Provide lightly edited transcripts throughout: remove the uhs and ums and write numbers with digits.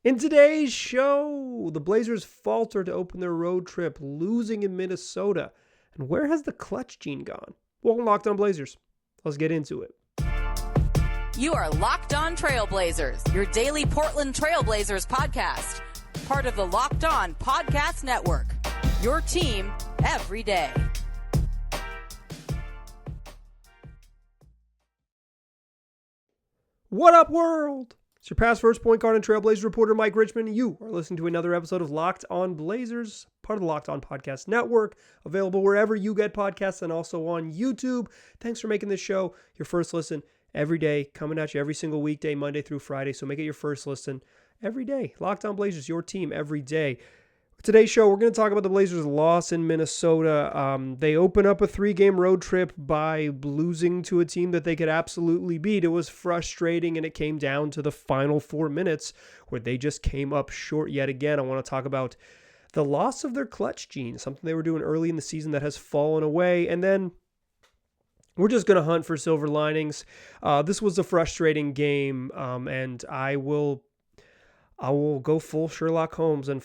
In today's show, the Blazers falter to open their road trip, losing in Minnesota. And where has the clutch gene gone? Welcome to Locked On Blazers. Let's get into it. You are Locked On Trailblazers, your daily Portland Trailblazers podcast. Part of the Locked On Podcast Network, your team every day. What up, world? It's your past first point guard and Trailblazers reporter, Mike Richmond. You are listening to another episode of Locked On Blazers, part of the Locked On Podcast Network, available wherever you get podcasts and also on YouTube. Thanks for making this show your first listen every day, coming at you every single weekday, Monday through Friday. So make it your first listen every day. Locked On Blazers, your team every day. Today's show, we're going to talk about the Blazers' loss in Minnesota. They open up a 3-game road trip by losing to a team that they could absolutely beat. It was frustrating, and it came down to the final 4 minutes where they just came up short yet again. I want to talk about the loss of their clutch gene, something they were doing early in the season that has fallen away, and then we're just going to hunt for silver linings. This was a frustrating game, and I will go full Sherlock Holmes and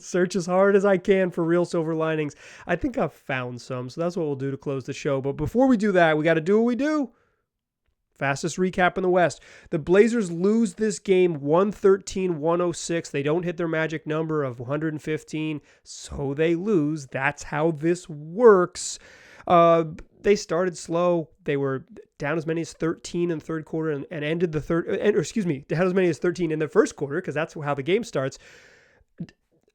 search as hard as I can for real silver linings. I think I've found some, so that's what we'll do to close the show. But before we do that, we got to do what we do. Fastest recap in the West. The Blazers lose this game 113-106. They don't hit their magic number of 115, so they lose. That's how this works. They started slow. They were down as many as 13 in the third quarter and ended the down as many as 13 in the first quarter, because that's how the game starts.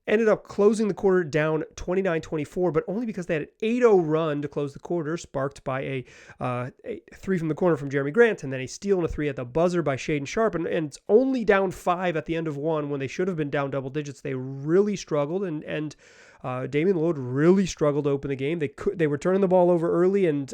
Ended up closing the quarter down 29-24, but only because they had an 8-0 run to close the quarter, sparked by a three from the corner from Jeremy Grant, and then a steal and a three at the buzzer by Shaedon Sharpe. And it's only down 5 at the end of one when they should have been down double digits. They really struggled, and Damian Lillard really struggled to open the game. They were turning the ball over early, and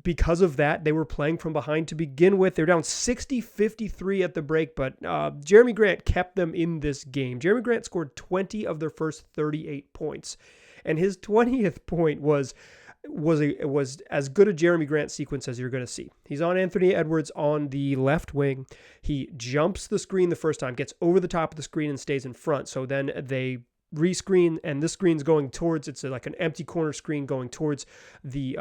because of that, they were playing from behind to begin with. They're down 60-53 at the break, but Jeremy Grant kept them in this game. Jeremy Grant scored 20 of their first 38 points, and his 20th point was as good a Jeremy Grant sequence as you're going to see. He's on Anthony Edwards on the left wing. He jumps the screen the first time, gets over the top of the screen, and stays in front. So then they rescreen, and this screen's going towards, it's like an empty corner screen going towards the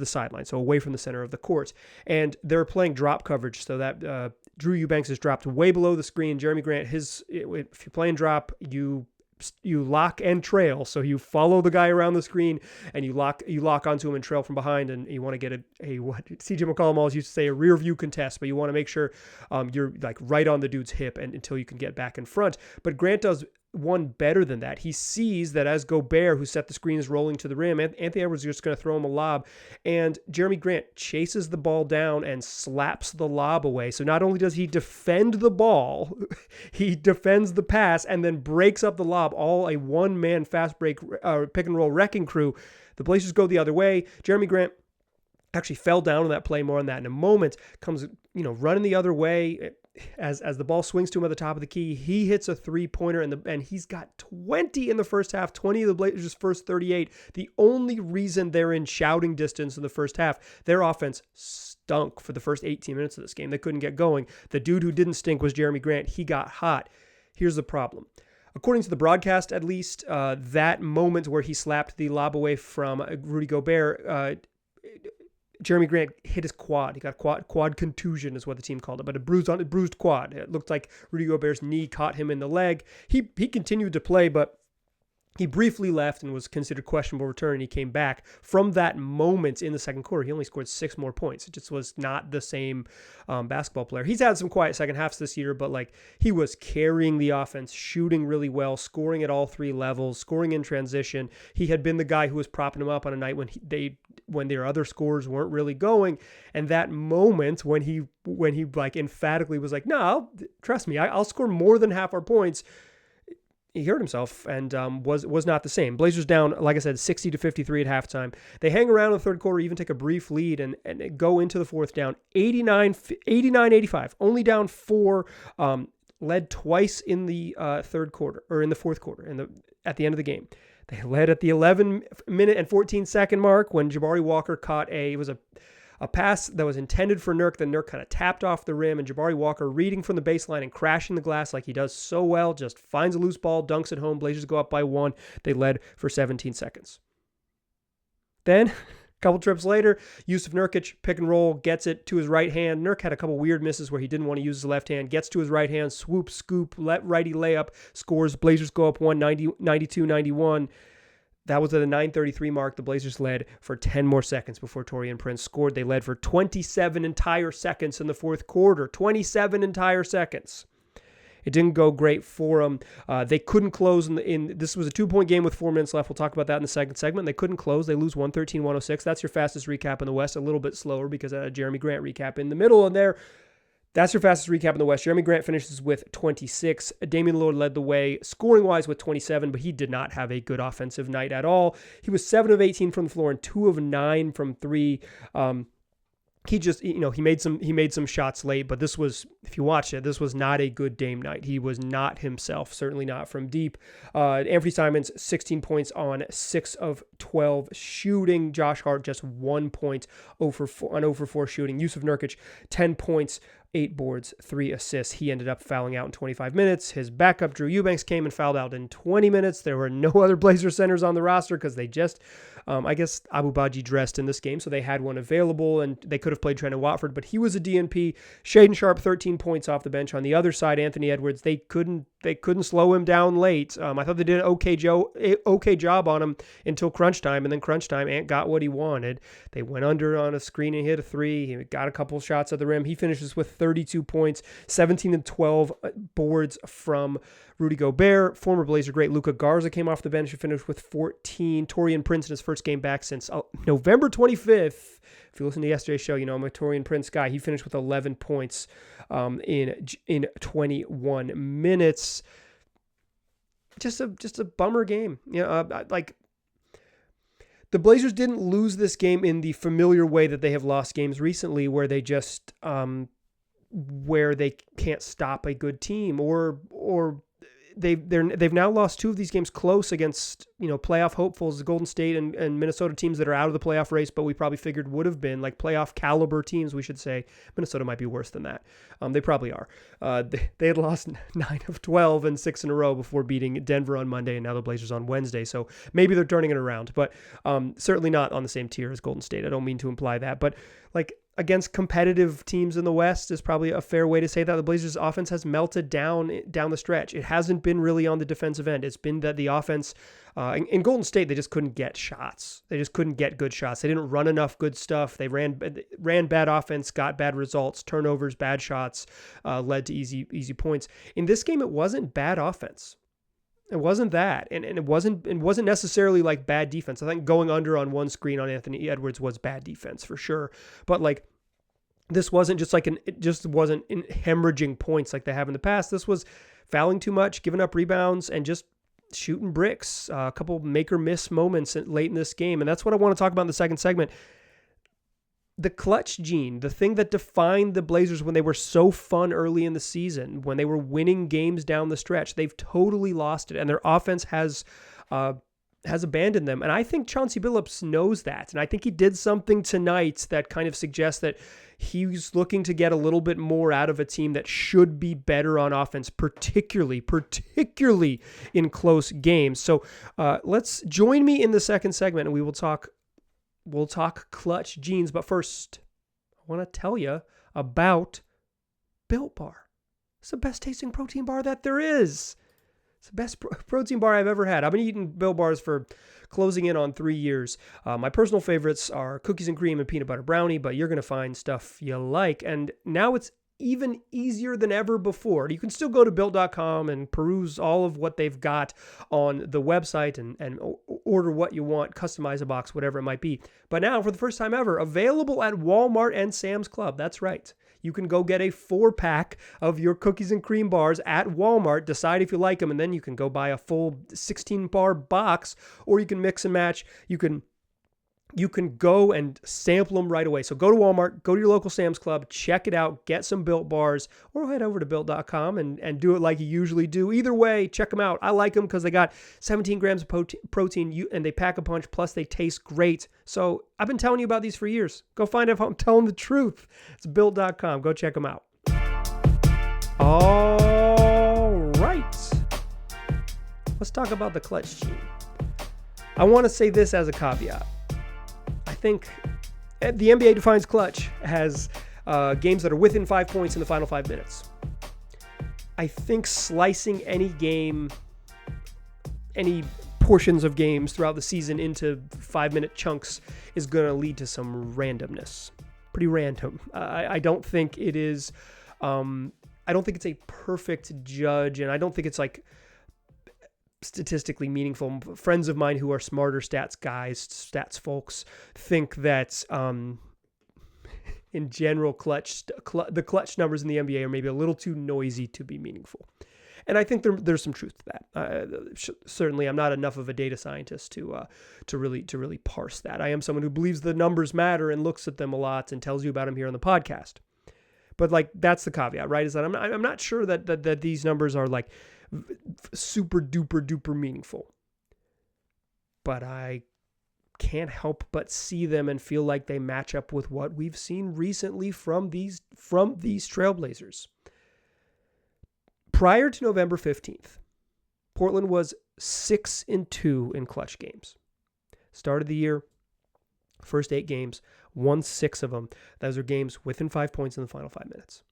sideline, so away from the center of the court. And they're playing drop coverage, so that Drew Eubanks is dropped way below the screen. Jeremy Grant, if you're playing drop, you lock and trail, so you follow the guy around the screen and you lock onto him and trail from behind, and you want to get what CJ McCollum always used to say, a rear view contest, but you want to make sure you're like right on the dude's hip and until you can get back in front. But Grant does one better than that. He sees that as Gobert, who set the screen, is rolling to the rim, Anthony Edwards is just going to throw him a lob, and Jeremy Grant chases the ball down and slaps the lob away. So not only does he defend the ball, he defends the pass and then breaks up the lob, all a one-man fast break pick and roll wrecking crew. The Blazers go the other way. Jeremy Grant actually fell down on that play. More on that in a moment. Comes running the other way. As the ball swings to him at the top of the key, he hits a three-pointer, and he's got 20 in the first half, 20 of the Blazers' first 38. The only reason they're in shouting distance in the first half, their offense stunk for the first 18 minutes of this game. They couldn't get going. The dude who didn't stink was Jeremy Grant. He got hot. Here's the problem. According to the broadcast, at least, that moment where he slapped the lob away from Rudy Gobert, Jeremy Grant hit his quad. He got quad contusion is what the team called it, but a bruised quad. It looked like Rudy Gobert's knee caught him in the leg. He continued to play, but he briefly left and was considered questionable return, and he came back. From that moment in the second quarter, he only scored 6 more points. It just was not the same basketball player. He's had some quiet second halves this year, but he was carrying the offense, shooting really well, scoring at all 3 levels, scoring in transition. He had been the guy who was propping him up on a night when their other scores weren't really going. And that moment when he emphatically was like, no, trust me, I'll score more than half our points, he hurt himself and was not the same. Blazers down, like I said, 60-53 at halftime. They hang around in the third quarter, even take a brief lead and go into the fourth down, 89-85, only down 4, led twice in the third quarter, or in the fourth quarter, at the end of the game. They led at the 11-minute and 14-second mark when Jabari Walker caught a A pass that was intended for Nurk, then Nurk kind of tapped off the rim, and Jabari Walker reading from the baseline and crashing the glass like he does so well, just finds a loose ball, dunks it home. Blazers go up by 1. They led for 17 seconds. Then, a couple trips later, Yusuf Nurkic, pick and roll, gets it to his right hand. Nurk had a couple weird misses where he didn't want to use his left hand, gets to his right hand, swoop, scoop, righty layup, scores. Blazers go up 92-91. That was at the 9:33 mark. The Blazers led for 10 more seconds before Taurean Prince scored. They led for 27 entire seconds in the fourth quarter. 27 entire seconds. It didn't go great for them. They couldn't close this was a 2-point game with 4 minutes left. We'll talk about that in the second segment. They couldn't close. They lose 113-106. That's your fastest recap in the West. A little bit slower because Jeremy Grant recap in the middle of there. That's your fastest recap in the West. Jeremy Grant finishes with 26. Damian Lillard led the way scoring-wise with 27, but he did not have a good offensive night at all. He was 7 of 18 from the floor and 2 of 9 from 3. He just, he made some shots late, but this was, if you watch it, this was not a good Dame night. He was not himself, certainly not from deep. Anthony Simons, 16 points on 6 of 12 shooting. Josh Hart, just 1 point on 0 for 4 shooting. Yusuf Nurkic, 10 points, 8 boards, 3 assists. He ended up fouling out in 25 minutes. His backup, Drew Eubanks, came and fouled out in 20 minutes. There were no other Blazer centers on the roster because they just, I guess Abu Baji dressed in this game, so they had one available, and they could have played Trent Watford, but he was a DNP. Shaedon Sharpe, 13 points off the bench. On the other side, Anthony Edwards, they couldn't slow him down late. I thought they did an okay job on him until crunch time, and then crunch time, Ant got what he wanted. They went under on a screen and hit a 3. He got a couple shots at the rim. He finishes with 32 points, 17 and 12 boards from Rudy Gobert. Former Blazer great Luka Garza came off the bench and finished with 14. Taurean Prince in his first game back since November 25th. If you listen to yesterday's show, you know I'm a Taurean Prince guy. He finished with 11 points in 21 minutes. Just a bummer game. The Blazers didn't lose this game in the familiar way that they have lost games recently, where they just where they can't stop a good team, or they've now lost 2 of these games close against playoff hopefuls, the Golden State and Minnesota teams that are out of the playoff race, but we probably figured would have been like playoff caliber teams, we should say. Minnesota might be worse than that. They probably are. They had lost 9 of 12 and 6 in a row before beating Denver on Monday, and now the Blazers on Wednesday. So maybe they're turning it around, but certainly not on the same tier as Golden State. I don't mean to imply that, but against competitive teams in the West is probably a fair way to say that. The Blazers' offense has melted down the stretch. It hasn't been really on the defensive end. It's been that the offense, in Golden State, they just couldn't get shots. They just couldn't get good shots. They didn't run enough good stuff. They ran bad offense, got bad results, turnovers, bad shots, led to easy points. In this game, it wasn't bad offense. It wasn't that, and it wasn't necessarily like bad defense. I think going under on one screen on Anthony Edwards was bad defense for sure, but this wasn't just it just wasn't hemorrhaging points like they have in the past. This was fouling too much, giving up rebounds, and just shooting bricks. A couple make or miss moments late in this game, and that's what I want to talk about in the second segment. The clutch gene, the thing that defined the Blazers when they were so fun early in the season, when they were winning games down the stretch, they've totally lost it, and their offense has abandoned them. And I think Chauncey Billups knows that, and I think he did something tonight that kind of suggests that he's looking to get a little bit more out of a team that should be better on offense, particularly in close games. So let's join me in the second segment, and we'll talk clutch genes. But first, I want to tell you about Built Bar. It's the best tasting protein bar that there is. It's the best protein bar I've ever had. I've been eating Built Bars for closing in on 3 years. My personal favorites are cookies and cream and peanut butter brownie, but you're going to find stuff you like. And now it's even easier than ever before. You can still go to Built.com and peruse all of what they've got on the website and order what you want, customize a box, whatever it might be. But now, for the first time ever, available at Walmart and Sam's Club. That's right. You can go get a 4-pack of your cookies and cream bars at Walmart, decide if you like them, and then you can go buy a full 16-bar box, or you can mix and match. You can you can go and sample them right away. So go to Walmart, go to your local Sam's Club, check it out, get some Built bars, or head over to Built.com and do it like you usually do. Either way, check them out. I like them because they got 17 grams of protein and they pack a punch, plus they taste great. So I've been telling you about these for years. Go find out if I'm telling the truth. It's Built.com. Go check them out. All right. Let's talk about the clutch team. I want to say this as a caveat. I think the NBA defines clutch as games that are within 5 points in the final 5 minutes. I think slicing any game, any portions of games throughout the season into 5-minute chunks is going to lead to some randomness. Pretty random. I don't think it is. I don't think it's a perfect judge, and I don't think it's like statistically meaningful. Friends of mine who are smarter stats guys, stats folks, think that in general, the clutch numbers in the NBA are maybe a little too noisy to be meaningful. And I think there's some truth to that. Certainly, I'm not enough of a data scientist to really parse that. I am someone who believes the numbers matter and looks at them a lot and tells you about them here on the podcast. But like that's the caveat, right? Is that I'm not sure that these numbers are like super duper meaningful. But I can't help but see them and feel like they match up with what we've seen recently from these Trailblazers. Prior to November 15th, Portland was 6-2 in clutch games. Started the year, first 8 games, won 6 of them. Those are games within 5 points in the final 5 minutes.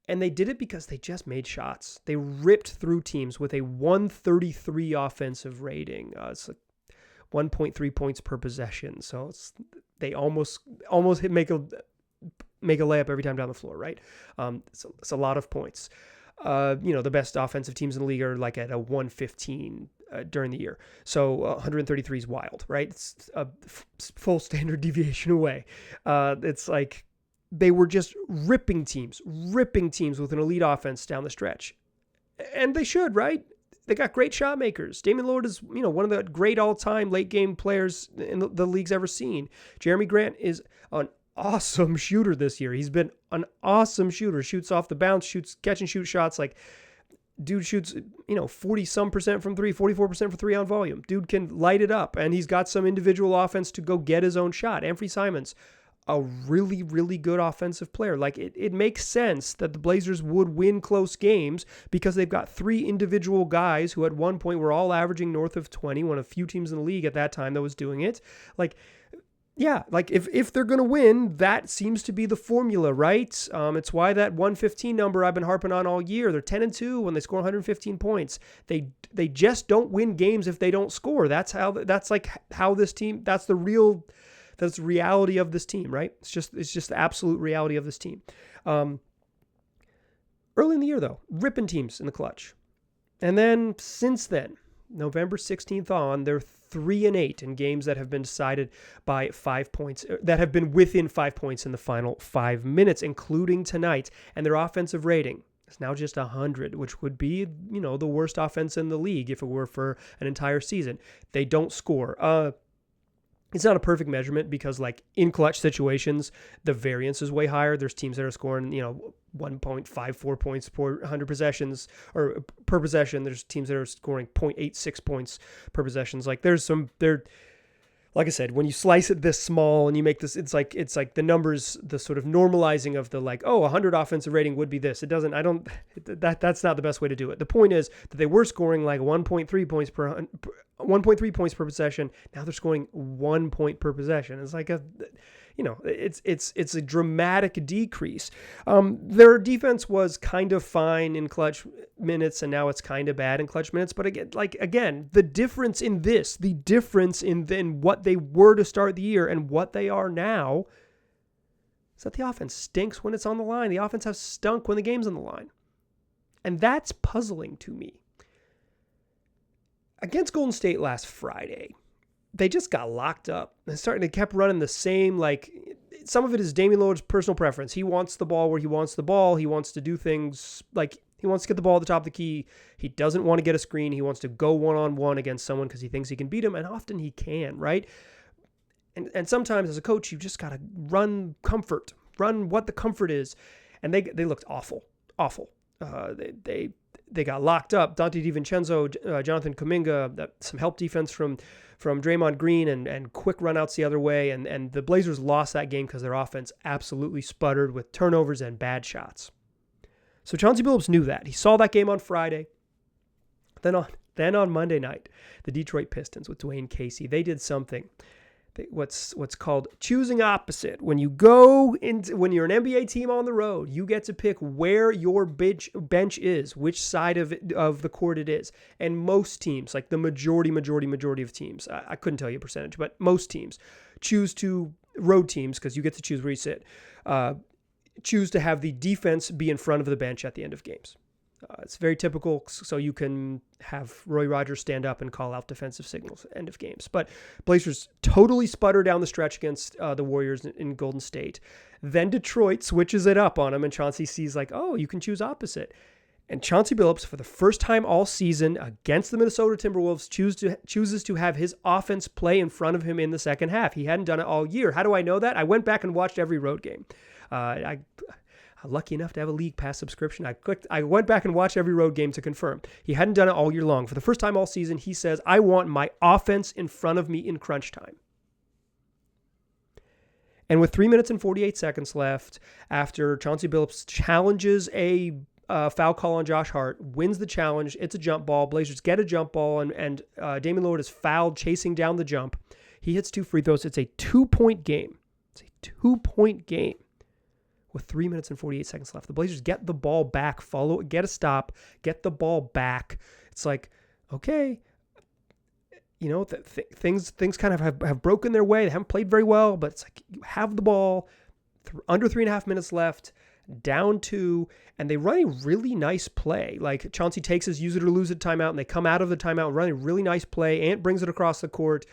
And they did it because they just made shots. They ripped through teams with a 133 offensive rating. It's like 1.3 points per possession. So they almost make a layup every time down the floor, right? So it's a lot of points. The best offensive teams in the league are like at a 115 during the year. So 133 is wild, right? It's a full standard deviation away. It's like they were just ripping teams with an elite offense down the stretch. And they should, right? They got great shot makers. Damian Lillard is, one of the great all-time late-game players in the league's ever seen. Jeremy Grant is an awesome shooter this year. He's been an awesome shooter. Shoots off the bounce, shoots catch and shoot shots. Like, dude shoots, 40-some% from 3, 44% from 3 on volume. Dude can light it up, and he's got some individual offense to go get his own shot. Anthony Simons, a really, really good offensive player. Like, it makes sense that the Blazers would win close games because they've got 3 individual guys who at one point were all averaging north of 20, one of few teams in the league at that time that was doing it. Like, yeah, like if they're going to win, that seems to be the formula, right? It's why that 115 number I've been harping on all year. They're 10-2 when they score 115 points. They just don't win games if they don't score. That's this team. That's the reality of this team, right? It's just the absolute reality of this team. Early in the year though, ripping teams in the clutch, and then since then, November 16th on, they're 3-8 in games that have been decided by 5 points, that have been within 5 points in the final 5 minutes, including tonight. And their offensive rating is now just 100, which would be, the worst offense in the league if it were for an entire season. They don't score. It's not a perfect measurement because, like, in clutch situations, the variance is way higher. There's teams that are scoring, 1.54 points per 100 possessions or per possession. There's teams that are scoring 0.86 points per possessions. Like, like I said, when you slice it this small and you make this, it's like the numbers, the sort of normalizing of the 100 offensive rating would be this. That's not the best way to do it. The point is that they were scoring like 1.3 points per possession. Now they're scoring 1 point per possession. It's like it's a dramatic decrease. Their defense was kind of fine in clutch minutes, and now it's kind of bad in clutch minutes. But again, the difference in what they were to start the year and what they are now is that the offense stinks when it's on the line. The offense has stunk when the game's on the line. And that's puzzling to me. Against Golden State last Friday, they just got locked up. They kept running the same, some of it is Damian Lillard's personal preference. He wants the ball where he wants the ball. He wants to do things he wants to get the ball at the top of the key. He doesn't want to get a screen. He wants to go one-on-one against someone because he thinks he can beat him, and often he can, right? And sometimes as a coach, you just got to run what the comfort is. And they looked awful. They got locked up. Dante DiVincenzo, Jonathan Kuminga, some help defense from Draymond Green and quick runouts the other way. And the Blazers lost that game because their offense absolutely sputtered with turnovers and bad shots. So Chauncey Billups knew that. He saw that game on Friday. Then on Monday night, the Detroit Pistons with Dwayne Casey, they did something. What's called choosing opposite. When you're an NBA team on the road, you get to pick where your bench is, which side of the court it is. And most teams, like the majority of teams, I couldn't tell you a percentage, but most teams road teams, because you get to choose where you sit, choose to have the defense be in front of the bench at the end of games. It's very typical, so you can have Roy Rogers stand up and call out defensive signals at end of games. But Blazers totally sputter down the stretch against the Warriors in Golden State. Then Detroit switches it up on them, and Chauncey sees like, oh, you can choose opposite. And Chauncey Billups, for the first time all season against the Minnesota Timberwolves, chooses to have his offense play in front of him in the second half. He hadn't done it all year. How do I know that? I went back and watched every road game. I'm lucky enough to have a League Pass subscription. I went back and watched every road game to confirm. He hadn't done it all year long. For the first time all season, he says, I want my offense in front of me in crunch time. And with 3 minutes and 48 seconds left, after Chauncey Billups challenges a foul call on Josh Hart, wins the challenge, it's a jump ball. Blazers get a jump ball, and Damian Lillard is fouled chasing down the jump. He hits 2 free throws. It's a 2-point game. With 3 minutes and 48 seconds left. The Blazers get the ball back, get a stop, get the ball back. It's like, okay, things kind of have broken their way. They haven't played very well, but it's like you have the ball, under 3.5 minutes left, down 2, and they run a really nice play. Like Chauncey takes his use it or lose it timeout, and they come out of the timeout and run a really nice play. Ant brings it across the court.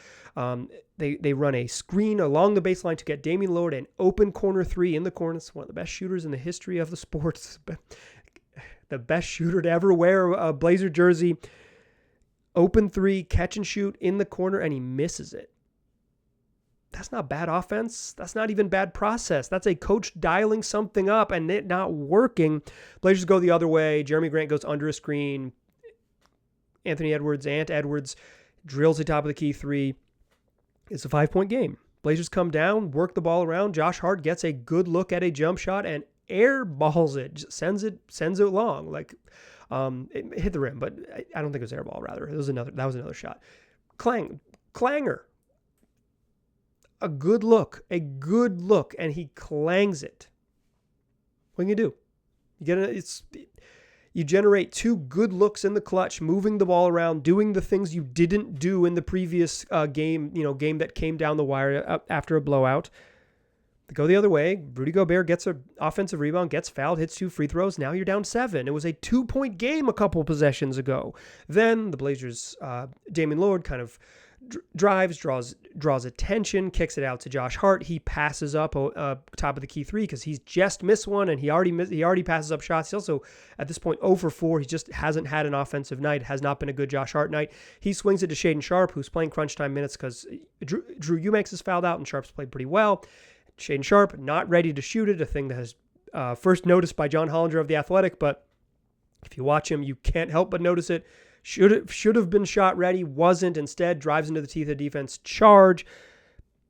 They run a screen along the baseline to get Damian Lillard an open corner 3 in the corner. It's one of the best shooters in the history of the sport. The best shooter to ever wear a Blazer jersey. Open 3, catch and shoot in the corner, and he misses it. That's not bad offense. That's not even bad process. That's a coach dialing something up and it not working. Blazers go the other way. Jeremy Grant goes under a screen. Ant Edwards drills the top of the key 3. It's a 5-point game. Blazers come down, work the ball around. Josh Hart gets a good look at a jump shot and airballs it, just sends it long. Like it hit the rim, but I don't think it was airball. Rather, that was another shot. Clanger. A good look, and he clangs it. What can you do? You generate 2 good looks in the clutch, moving the ball around, doing the things you didn't do in the previous game that came down the wire after a blowout. They go the other way. Rudy Gobert gets an offensive rebound, gets fouled, hits 2 free throws. Now you're down 7. It was a 2-point game a couple possessions ago. Then the Blazers, Damian Lillard kind of drives, draws attention, kicks it out to Josh Hart. He passes up top of the key 3 because he's just missed one, and he already passes up shots. He's also at this point 0 for 4. He just hasn't had an offensive night. Has not been a good Josh Hart night. He swings it to Shaedon Sharpe, who's playing crunch time minutes because Drew Eubanks is fouled out, and Sharpe's played pretty well. Shaedon Sharpe not ready to shoot it, a thing that has first noticed by John Hollinger of The Athletic, but if you watch him, you can't help but notice it. Should have been shot ready, wasn't. Instead, drives into the teeth of defense. Charge.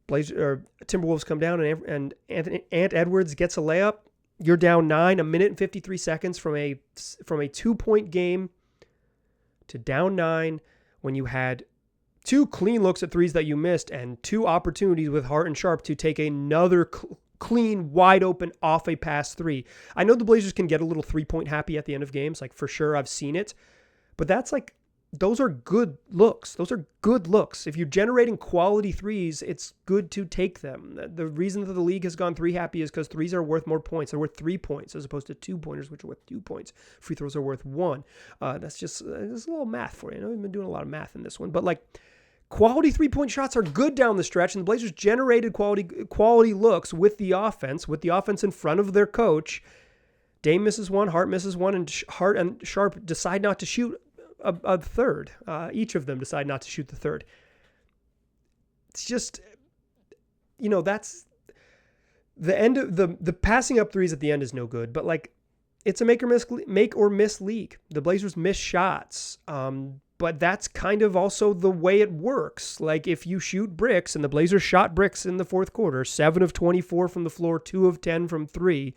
Timberwolves come down, and Ant Edwards gets a layup. You're down 9, 1 minute and 53 seconds from a 2-point game to down 9 when you had 2 clean looks at threes that you missed and 2 opportunities with Hart and Sharpe to take another clean, wide open, off a pass 3. I know the Blazers can get a little 3-point happy at the end of games. Like, for sure, I've seen it. But those are good looks. If you're generating quality threes, it's good to take them. The reason that the league has gone 3 happy is because threes are worth more points. They're worth 3 points as opposed to 2-pointers, which are worth 2 points. Free throws are worth 1. That's just a little math for you. I know we've been doing a lot of math in this one, but quality 3-point shots are good down the stretch, and the Blazers generated quality looks with the offense in front of their coach. Dame misses 1, Hart misses 1, and Hart and Sharpe decide not to shoot a third. Each of them decide not to shoot the third. It's just that's the end of the passing up threes at the end is no good, but like it's a make or miss league. The Blazers miss shots. But that's kind of also the way it works. Like if you shoot bricks, and the Blazers shot bricks in the fourth quarter, 7 of 24 from the floor, 2 of 10 from 3,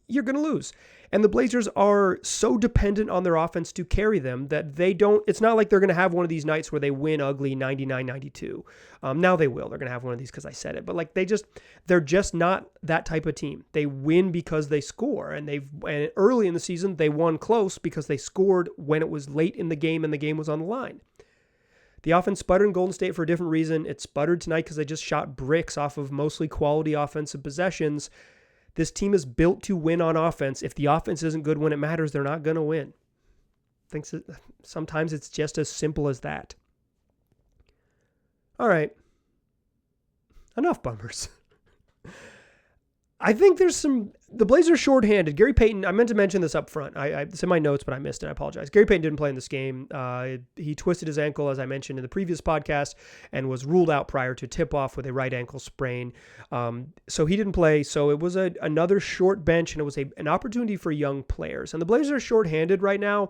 you're going to lose. And the Blazers are so dependent on their offense to carry them that it's not like they're going to have one of these nights where they win ugly 99-92. Now they will. They're going to have one of these because I said it. But like they're just not that type of team. They win because they score. And early in the season, they won close because they scored when it was late in the game and the game was on the line. The offense sputtered in Golden State for a different reason. It sputtered tonight because they just shot bricks off of mostly quality offensive possessions. This team is built to win on offense. If the offense isn't good when it matters, they're not going to win. Sometimes it's just as simple as that. All right. Enough bummers. I think the Blazers shorthanded. Gary Payton, I meant to mention this up front. It's in my notes, but I missed it. I apologize. Gary Payton didn't play in this game. He twisted his ankle, as I mentioned in the previous podcast, and was ruled out prior to tip-off with a right ankle sprain. So he didn't play. So it was another short bench, and it was an opportunity for young players. And the Blazers are shorthanded right now.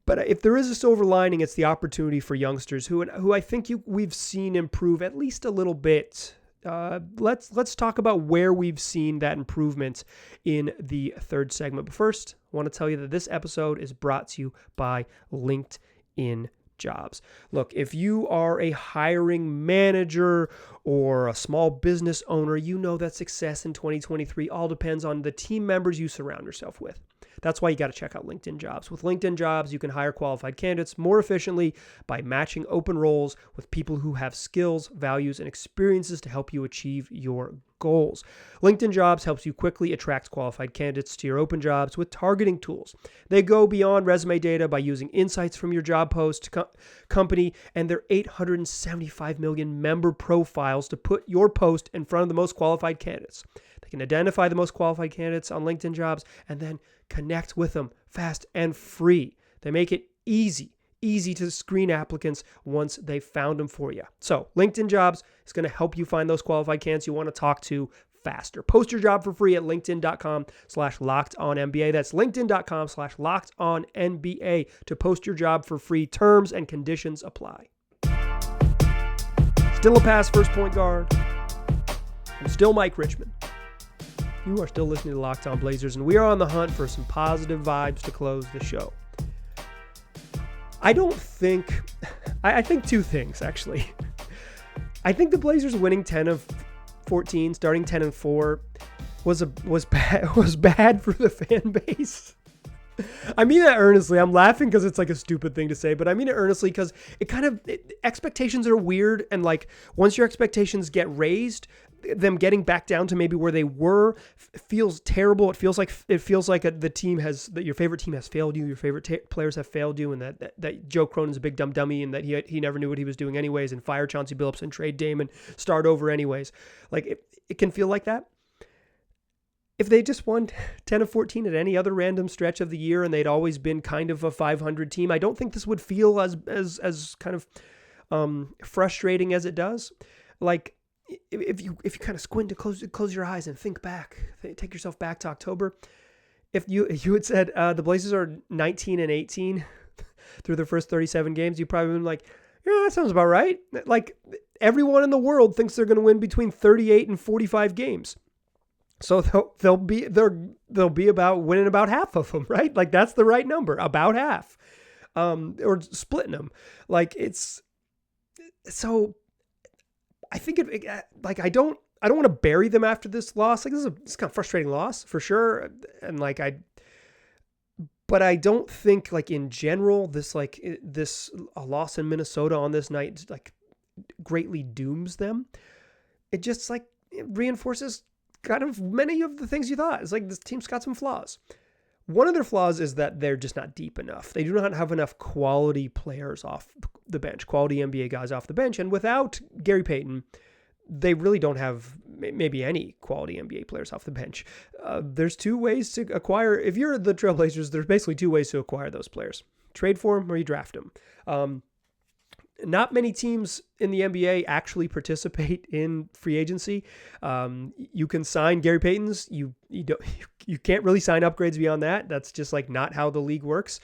But if there is a silver lining, it's the opportunity for youngsters who I think we've seen improve at least a little bit. Let's talk about where we've seen that improvement in the third segment. But first, I want to tell you that this episode is brought to you by LinkedIn Jobs. Look, if you are a hiring manager or a small business owner, you know that success in 2023 all depends on the team members you surround yourself with. That's why you got to check out LinkedIn Jobs. With LinkedIn Jobs, you can hire qualified candidates more efficiently by matching open roles with people who have skills, values, and experiences to help you achieve your goals. LinkedIn Jobs helps you quickly attract qualified candidates to your open jobs with targeting tools. They go beyond resume data by using insights from your job post, company, and their 875 million member profiles to put your post in front of the most qualified candidates. They can identify the most qualified candidates on LinkedIn Jobs and then connect with them fast and free. They make it easy to screen applicants once they've found them for you. So LinkedIn Jobs is going to help you find those qualified candidates you want to talk to faster. Post your job for free at linkedin.com/lockedonnba. That's linkedin.com/lockedonnba to post your job for free. Terms and conditions apply. Still a pass first point guard. I'm still Mike Richmond. You are still listening to Locked On Blazers, and we are on the hunt for some positive vibes to close the show. I think two things, actually. I think the Blazers winning 10 of 14, starting 10-4, was bad for the fan base. I mean that earnestly. I'm laughing because it's like a stupid thing to say, but I mean it earnestly because expectations are weird, and like once your expectations get raised, them getting back down to maybe where they were feels terrible. It feels like that your favorite team has failed you, your favorite players have failed you, and that Joe Cronin's a big dumb dummy, and that he never knew what he was doing anyways, and fire Chauncey Billups and trade Damian, start over anyways. Like it can feel like that. If they just won 10 of 14 at any other random stretch of the year and they'd always been kind of a 500 team, I don't think this would feel as kind of frustrating as it does. Like if you kind of squint and close your eyes and think back, take yourself back to October. If you had said the Blazers are 19-18 through their first 37 games, you'd probably been like, yeah, that sounds about right. Like everyone in the world thinks they're going to win between 38 and 45 games. So they'll be about winning about half of them, right? Like that's the right number, about half, or splitting them. Like it's so. I think I don't want to bury them after this loss. Like this is kind of frustrating loss for sure, and but I don't think like in general a loss in Minnesota on this night like greatly dooms them. It just like it reinforces kind of many of the things you thought. It's like this team's got some flaws. One of their flaws is that they're just not deep enough. They do not have enough quality players off the bench, quality NBA guys off the bench. And without Gary Payton, they really don't have maybe any quality NBA players off the bench. There's two ways to acquire. If you're the Trailblazers, there's basically two ways to acquire those players. Trade for them or you draft them. not many teams in the NBA actually participate in free agency. You can sign Gary Payton's. You can't really sign upgrades beyond that. That's just like not how the league works.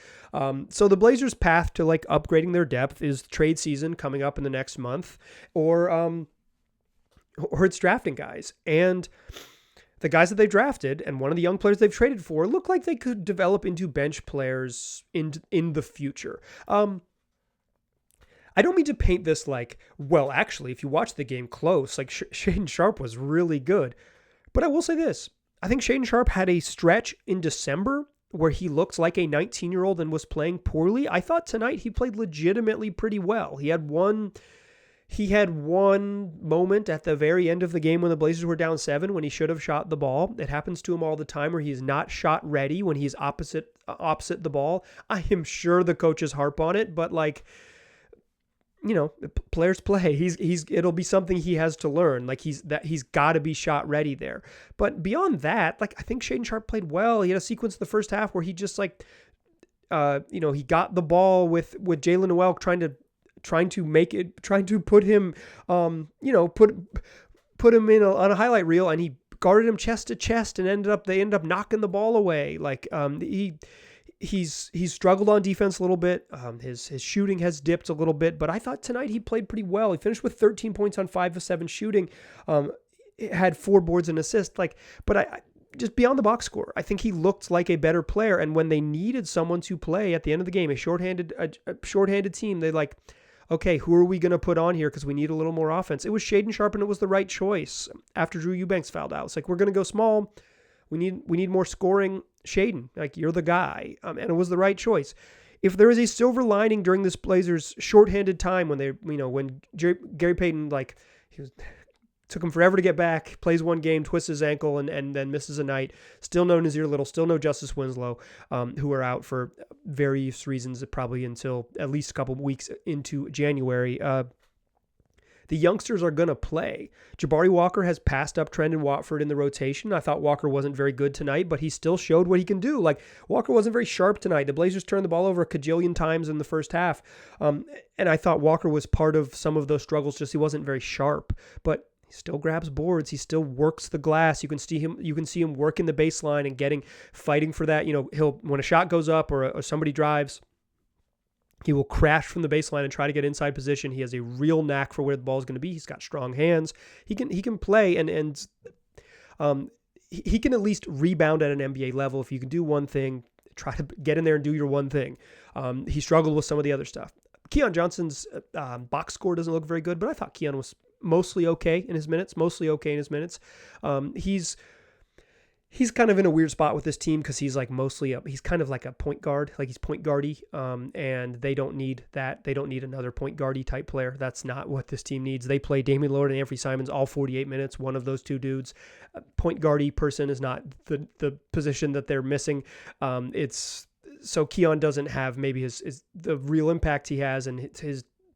So the Blazers' path to like upgrading their depth is trade season coming up in the next month, or it's drafting guys. And the guys that they've drafted and one of the young players they've traded for look like they could develop into bench players in the future. I don't mean to paint this like, well, actually, if you watch the game close, like Shaedon Sharpe was really good. But I will say this. I think Shaedon Sharpe had a stretch in December where he looked like a 19-year-old and was playing poorly. I thought tonight he played legitimately pretty well. He had one moment at the very end of the game when the Blazers were down 7 when he should have shot the ball. It happens to him all the time where he's not shot ready when he's opposite the ball. I am sure the coaches harp on it, but like, players play. It'll be something he has to learn. Like he's got to be shot ready there. But beyond that, like I think Shaedon Sharpe played well. He had a sequence in the first half where he just like, he got the ball with Jalen Noel trying to put him, put him in on a highlight reel, and he guarded him chest to chest and they ended up knocking the ball away. Like he's struggled on defense a little bit. His shooting has dipped a little bit, but I thought tonight he played pretty well. He finished with 13 points on 5 of 7 shooting. Had 4 boards and assists. But I just beyond the box score, I think he looked like a better player. And when they needed someone to play at the end of the game, a shorthanded team, they like, okay, who are we going to put on here because we need a little more offense? It was Shaedon Sharpe, and it was the right choice after Drew Eubanks fouled out. It's like, we're going to go small. We need more scoring. Shaedon, like you're the guy. And it was the right choice. If there is a silver lining during this Blazers shorthanded time when when Gary Payton, like took him forever to get back, plays one game, twists his ankle and then misses a night, still no Nazir Little, still no Justice Winslow, who are out for various reasons, probably until at least a couple weeks into January. The youngsters are going to play. Jabari Walker has passed up Trendon Watford in the rotation. I thought Walker wasn't very good tonight, but he still showed what he can do. Like, Walker wasn't very sharp tonight. The Blazers turned the ball over a cajillion times in the first half. And I thought Walker was part of some of those struggles, just he wasn't very sharp. But he still grabs boards. He still works the glass. You can see him working the baseline and fighting for that. When a shot goes up or somebody drives, he will crash from the baseline and try to get inside position. He has a real knack for where the ball is going to be. He's got strong hands. He can play and he can at least rebound at an NBA level. If you can do one thing, try to get in there and do your one thing. He struggled with some of the other stuff. Keon Johnson's box score doesn't look very good, but I thought Keon was mostly okay in his minutes. He's kind of in a weird spot with this team because he's like he's kind of like a point guard, like he's point guardy, and they don't need that. They don't need another point guardy type player. That's not what this team needs. They play Damian Lillard and Anthony Simons all 48 minutes. One of those two dudes, point guardy person is not the position that they're missing. So Keon doesn't have maybe the real impact he has, and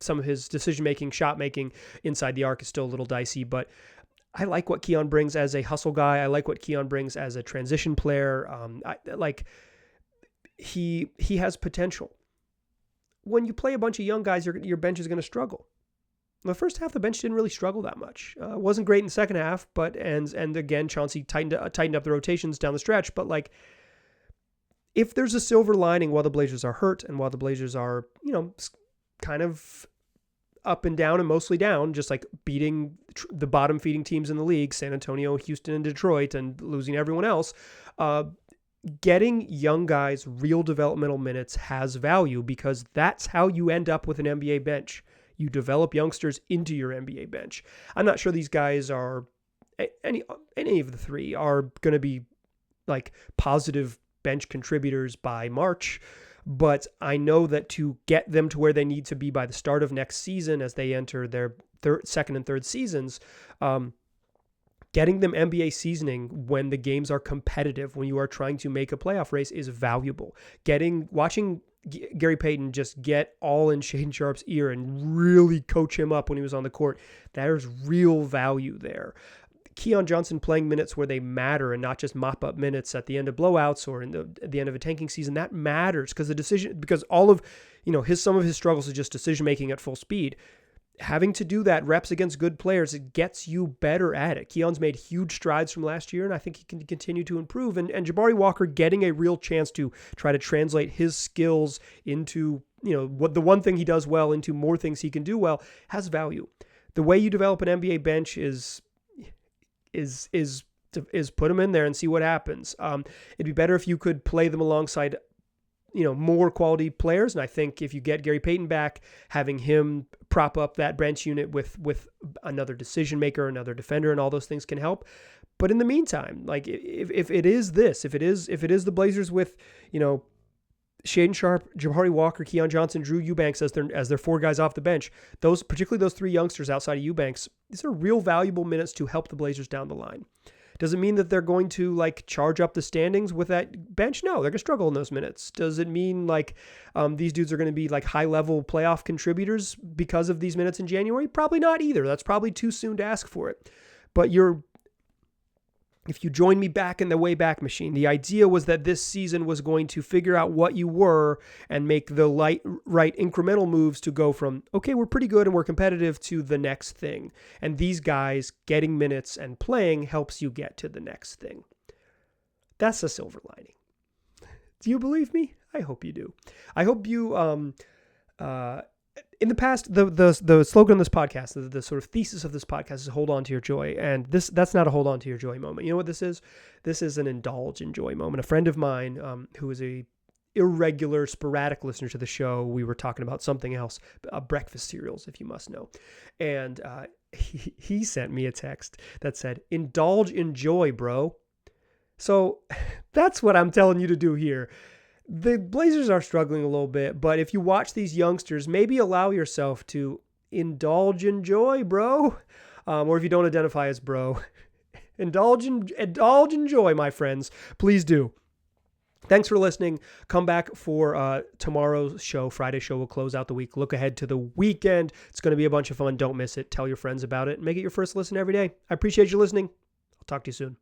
some of his decision making, shot making inside the arc is still a little dicey, but I like what Keon brings as a hustle guy. I like what Keon brings as a transition player. He has potential. When you play a bunch of young guys, your bench is going to struggle. The first half, the bench didn't really struggle that much. Wasn't great in the second half, but and again, Chauncey tightened up the rotations down the stretch. But like, if there's a silver lining while the Blazers are hurt and while the Blazers are kind of up and down and mostly down, just like beating the bottom feeding teams in the league, San Antonio, Houston, and Detroit, and losing everyone else, getting young guys real developmental minutes has value because that's how you end up with an NBA bench. You develop youngsters into your NBA bench. I'm not sure these guys are, any of the three are going to be like positive bench contributors by March. But I know that to get them to where they need to be by the start of next season, as they enter their second and third seasons, getting them NBA seasoning when the games are competitive, when you are trying to make a playoff race, is valuable. Watching Gary Payton just get all in Shaedon Sharpe's ear and really coach him up when he was on the court, there's real value there. Keon Johnson playing minutes where they matter and not just mop up minutes at the end of blowouts or at the end of a tanking season. That matters because all of, some of his struggles is just decision making at full speed. Having to do that reps against good players, it gets you better at it. Keon's made huge strides from last year, and I think he can continue to improve. And Jabari Walker getting a real chance to try to translate his skills into, what the one thing he does well into more things he can do well has value. The way you develop an NBA bench is put him in there and see what happens. It'd be better if you could play them alongside more quality players. And I think if you get Gary Payton back, having him prop up that bench unit with another decision maker, another defender, and all those things can help. But in the meantime, like if it is the Blazers with, Shaedon Sharpe, Jabari Walker, Keon Johnson, Drew Eubanks as their four guys off the bench, particularly those three youngsters outside of Eubanks, these are real valuable minutes to help the Blazers down the line. Does it mean that they're going to charge up the standings with that bench? No, they're going to struggle in those minutes. Does it mean these dudes are going to be high level playoff contributors because of these minutes in January? Probably not either. That's probably too soon to ask for it. But if you join me back in the Wayback Machine, the idea was that this season was going to figure out what you were and make the right incremental moves to go from, okay, we're pretty good and we're competitive to the next thing. And these guys getting minutes and playing helps you get to the next thing. That's a silver lining. Do you believe me? I hope you do. I hope you, in the past, the slogan of this podcast, the sort of thesis of this podcast is hold on to your joy. And that's not a hold on to your joy moment. You know what this is? This is an indulge in joy moment. A friend of mine who is a irregular, sporadic listener to the show, we were talking about something else, breakfast cereals, if you must know. And he sent me a text that said, indulge in joy, bro. So that's what I'm telling you to do here. The Blazers are struggling a little bit, but if you watch these youngsters, maybe allow yourself to indulge in joy, bro. Or if you don't identify as bro, indulge in joy, my friends. Please do. Thanks for listening. Come back for tomorrow's show. Friday's show will close out the week. Look ahead to the weekend. It's going to be a bunch of fun. Don't miss it. Tell your friends about it. Make it your first listen every day. I appreciate you listening. I'll talk to you soon.